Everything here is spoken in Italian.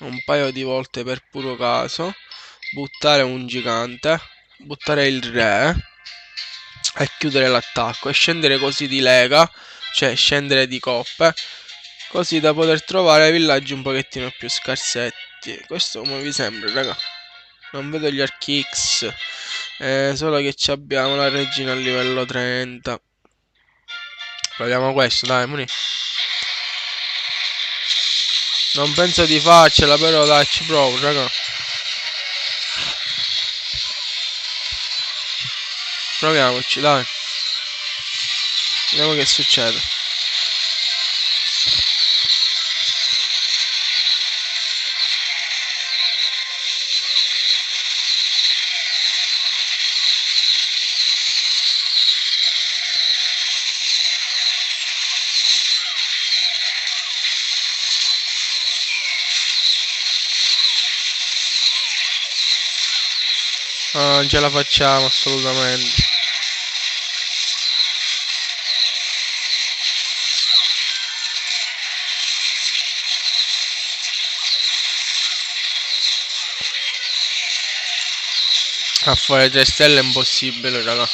un paio di volte per puro caso, buttare un gigante, buttare il re e chiudere l'attacco e scendere così di lega, cioè scendere di coppe, così da poter trovare villaggi un pochettino più scarsetti. Questo come vi sembra, raga? Non vedo gli archi X, solo che ci abbiamo la regina a livello 30. Proviamo questo, dai, Muni. Non penso di farcela, però dai, ci provo, raga. Proviamoci, dai. Vediamo che succede. Ah, non ce la facciamo assolutamente. A fare 3 stelle è impossibile, raga.